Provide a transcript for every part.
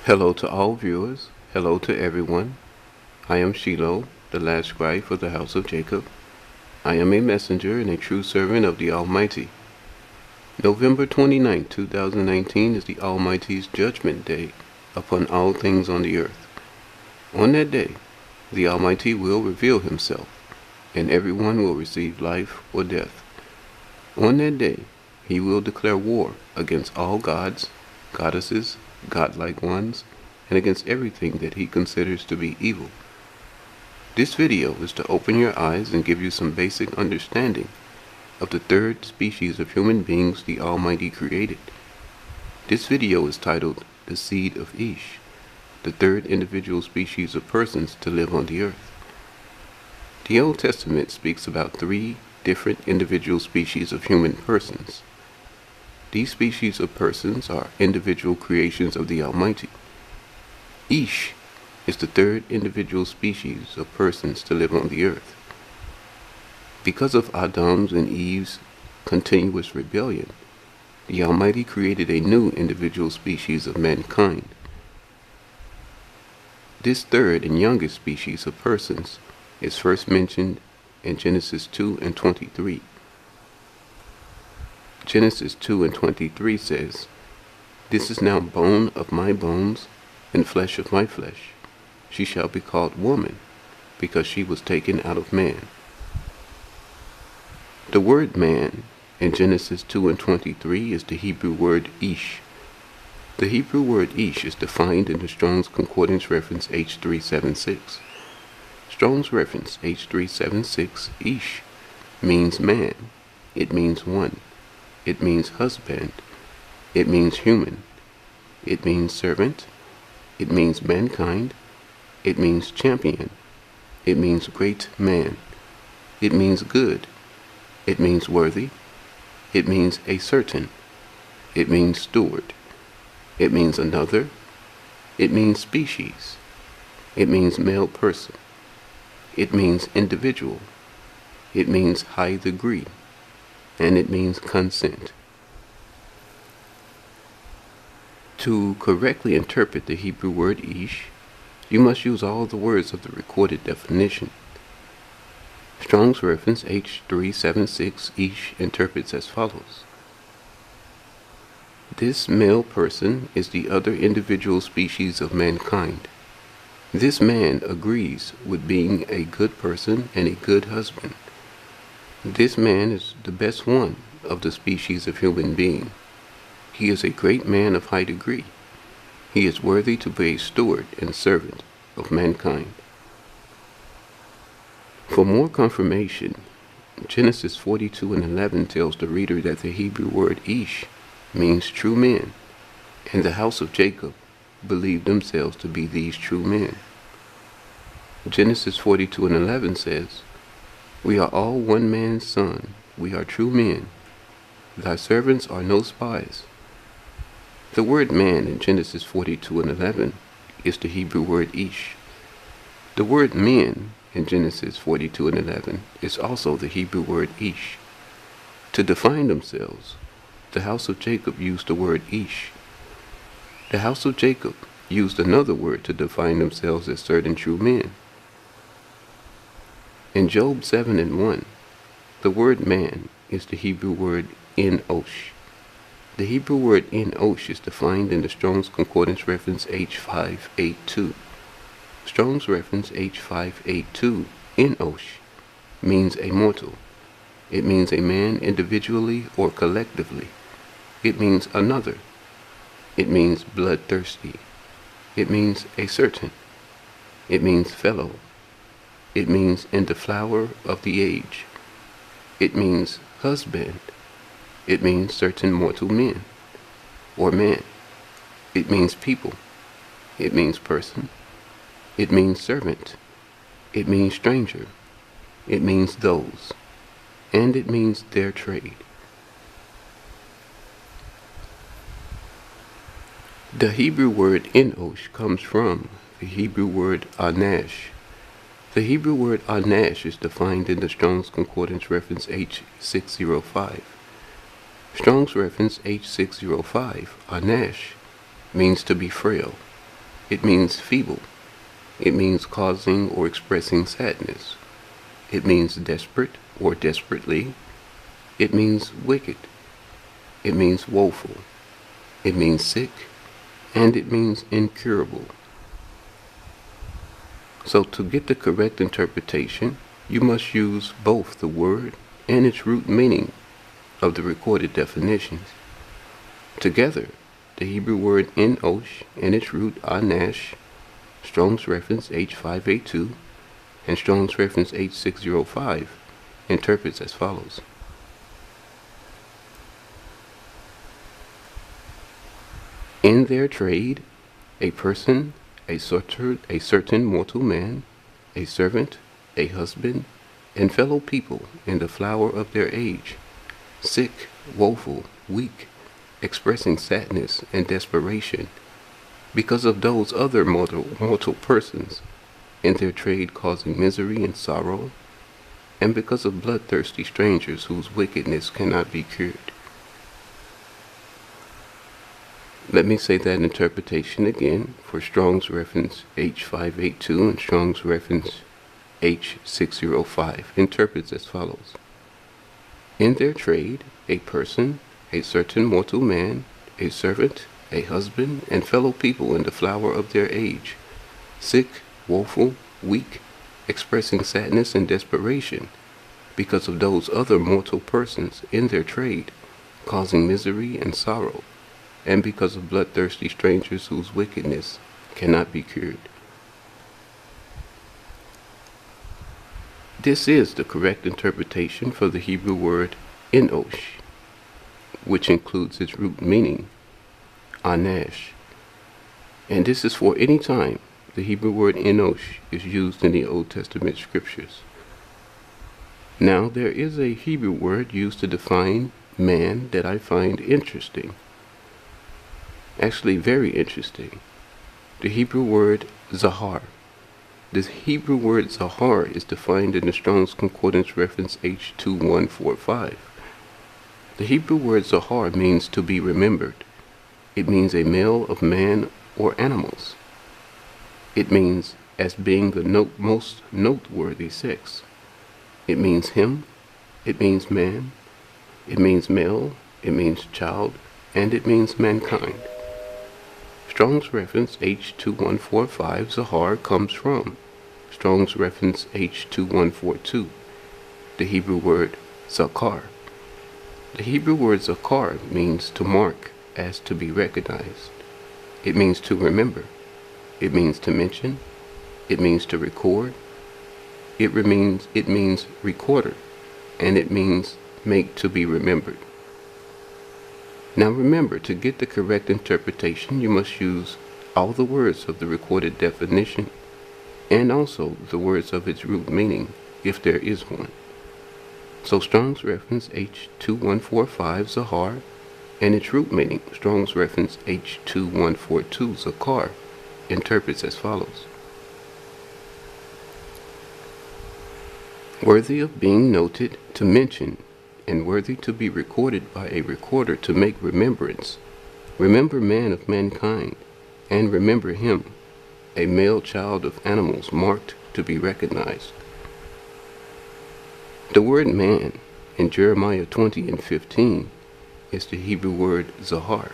Hello to all viewers. Hello to everyone. I am Shiloh, the last scribe for the house of Jacob. I am a messenger and a true servant of the Almighty. November 29, 2019 is the Almighty's judgment day upon all things on the earth. On that day, the Almighty will reveal himself, and everyone will receive life or death. On that day, he will declare war against all gods, goddesses, godlike ones, and against everything that he considers to be evil. This video is to open your eyes and give you some basic understanding of the third species of human beings the Almighty created. This video is titled The Seed of Eesh, the third individual species of persons to live on the earth. The Old Testament speaks about three different individual species of human persons. These species of persons are individual creations of the Almighty. Eesh is the third individual species of persons to live on the earth. Because of Adam's and Eve's continuous rebellion, the Almighty created a new individual species of mankind. This third and youngest species of persons is first mentioned in Genesis 2 and 23. Genesis 2 and 23 says, "This is now bone of my bones and flesh of my flesh. She shall be called woman, because she was taken out of man." The word man in Genesis 2 and 23 is the Hebrew word Eesh. The Hebrew word Eesh is defined in the Strong's Concordance reference H376. Strong's reference H376, Eesh, means man. It means one. It means husband. It means human. It means servant. It means mankind. It means champion. It means great man. It means good. It means worthy. It means a certain. It means steward. It means another. It means species. It means male person. It means individual. It means high degree. And it means consent. To correctly interpret the Hebrew word Eesh, you must use all the words of the recorded definition. Strong's reference H376 Eesh interprets as follows. This male person is the other individual species of mankind. This man agrees with being a good person and a good husband. This man is the best one of the species of human being. He is a great man of high degree. He is worthy to be a steward and servant of mankind. For more confirmation, Genesis 42 and 11 tells the reader that the Hebrew word Eesh means true men, and the house of Jacob believed themselves to be these true men. Genesis 42 and 11 says, "We are all one man's son. We are true men. Thy servants are no spies." The word man in Genesis 42 and 11 is the Hebrew word Eesh. The word men in Genesis 42 and 11 is also the Hebrew word Eesh. To define themselves, the house of Jacob used the word Eesh. The house of Jacob used another word to define themselves as certain true men. In Job 7 and 1, the word man is the Hebrew word Enosh. The Hebrew word Enosh is defined in the Strong's Concordance reference H582. Strong's reference H582, Enosh, means a mortal. It means a man individually or collectively. It means another. It means bloodthirsty. It means a certain. It means fellow. It means in the flower of the age. It means husband. It means certain mortal men, or man. It means people. It means person. It means servant. It means stranger. It means those. And it means their trade. The Hebrew word Enosh comes from the Hebrew word Anash. The Hebrew word Anash is defined in the Strong's Concordance reference H605. Strong's reference H605, Anash, means to be frail. It means feeble. It means causing or expressing sadness. It means desperate or desperately. It means wicked. It means woeful. It means sick. And it means incurable. So to get the correct interpretation, you must use both the word and its root meaning of the recorded definitions. Together, the Hebrew word Enosh and its root Anash, Strong's reference H582, and Strong's reference H605 interprets as follows. In their trade, a person, a certain mortal man, a servant, a husband, and fellow people in the flower of their age, sick, woeful, weak, expressing sadness and desperation, because of those other mortal persons, in their trade causing misery and sorrow, and because of bloodthirsty strangers whose wickedness cannot be cured. Let me say that interpretation again for Strong's reference H582 and Strong's reference H605 interprets as follows. In their trade, a person, a certain mortal man, a servant, a husband, and fellow people in the flower of their age, sick, woeful, weak, expressing sadness and desperation, because of those other mortal persons in their trade, causing misery and sorrow, and because of bloodthirsty strangers whose wickedness cannot be cured. This is the correct interpretation for the Hebrew word Enosh, which includes its root meaning, Anash. And this is for any time the Hebrew word Enosh is used in the Old Testament scriptures. Now, there is a Hebrew word used to define man that I find interesting. Actually, very interesting. The Hebrew word Zahar. This Hebrew word Zahar is defined in the Strong's Concordance reference H2145. The Hebrew word Zahar means to be remembered. It means a male of man or animals. It means as being the most noteworthy sex. It means him. It means man. It means male. It means child. And it means mankind. Strong's reference H2145 Zahar comes from Strong's reference H2142, the Hebrew word Zakar. The Hebrew word Zakar means to mark as to be recognized. It means to remember. It means to mention. It means to record. It means recorder. And it means make to be remembered. Now remember, to get the correct interpretation, you must use all the words of the recorded definition and also the words of its root meaning, if there is one. So Strong's reference H2145 Zahar and its root meaning, Strong's reference H2142 Zakar, interprets as follows. Worthy of being noted, to mention, and worthy to be recorded by a recorder to make remembrance. Remember man of mankind, and remember him, a male child of animals marked to be recognized. The word man in Jeremiah 20:15 is the Hebrew word Zahar.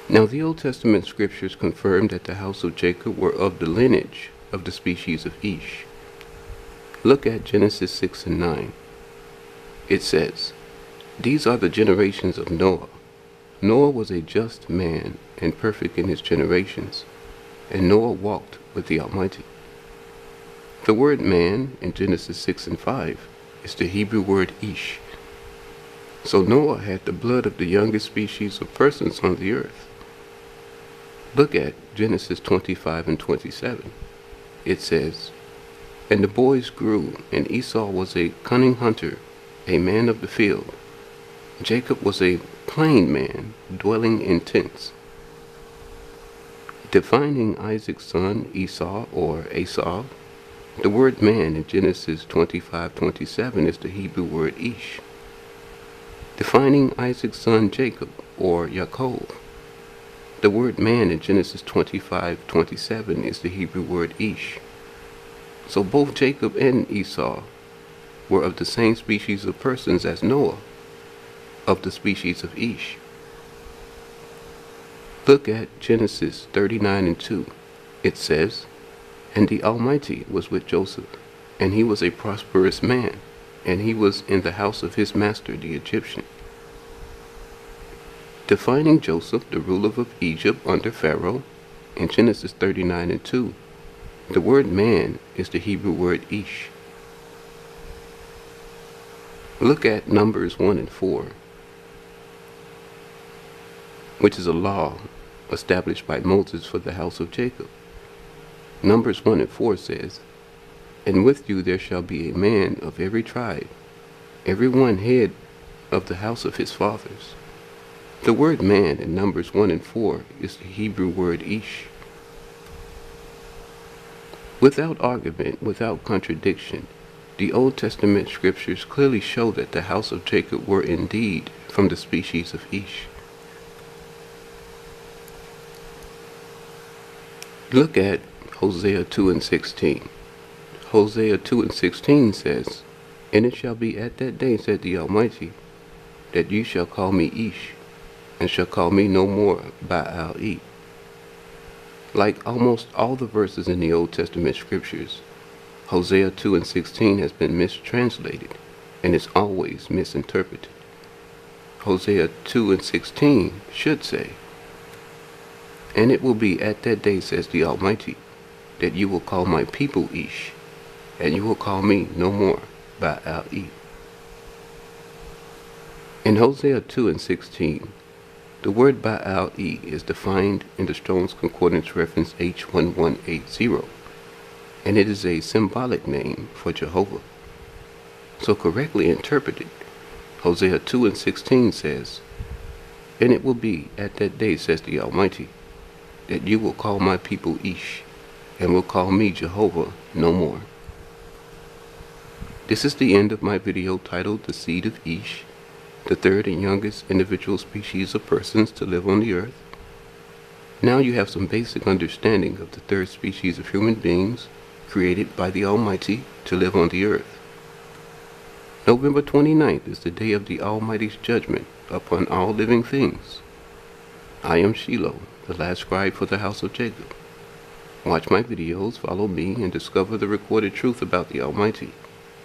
Now the Old Testament scriptures confirm that the house of Jacob were of the lineage of the species of Eesh. Look at Genesis 6 and 9. It says, These are the generations of Noah. Noah was a just man and perfect in his generations, and Noah walked with the Almighty. The word man in Genesis 6 and 5 is the Hebrew word Eesh. So Noah had the blood of the youngest species of persons on the earth. Look at Genesis 25 and 27. It says, And the boys grew, and Esau was a cunning hunter, a man of the field. Jacob was a plain man, dwelling in tents. Defining Isaac's son Esau or Esau, the word man in Genesis 25:27 is the Hebrew word Eesh. Defining Isaac's son Jacob or Yaakov, The word man in Genesis 25:27 is the Hebrew word Eesh. So both Jacob and Esau were of the same species of persons as Noah, of the species of Eesh. Look at Genesis 39:2. It says, "And the Almighty was with Joseph, and he was a prosperous man, and he was in the house of his master the Egyptian." Defining Joseph, the ruler of Egypt under Pharaoh, in Genesis 39:2, the word man is the Hebrew word Eesh. Look at Numbers 1 and 4, which is a law established by Moses for the house of Jacob. Numbers 1 and 4 says, "And with you there shall be a man of every tribe, every one head of the house of his fathers." The word man in Numbers 1 and 4 is the Hebrew word Eesh. Without argument, without contradiction, the Old Testament scriptures clearly show that the house of Jacob were indeed from the species of Eesh. Look at Hosea 2 and 16. Hosea 2 and 16 says, "And it shall be at that day, said the Almighty, that you shall call me Eesh, and shall call me no more Baal-E." Like almost all the verses in the Old Testament scriptures, Hosea 2 and 16 has been mistranslated and is always misinterpreted. Hosea 2 and 16 should say, "And it will be at that day, says the Almighty, that you will call my people Eesh, and you will call me no more Baal-E." In Hosea 2 and 16, the word Baal-E is defined in the Strong's Concordance reference H1180, and it is a symbolic name for Jehovah. So correctly interpreted, Hosea 2 and 16 says, "And it will be at that day, says the Almighty, that you will call my people Eesh, and will call me Jehovah no more." This is the end of my video titled "The Seed of Eesh," the third and youngest individual species of persons to live on the earth. Now you have some basic understanding of the third species of human beings created by the Almighty to live on the earth. November 29th is the day of the Almighty's judgment upon all living things. I am Shiloh, the last scribe for the house of Jacob. Watch my videos, follow me, and discover the recorded truth about the Almighty,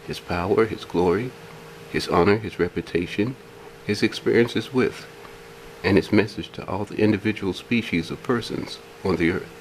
His power, His glory, His honor, His reputation, His experiences with, and His message to all the individual species of persons on the earth.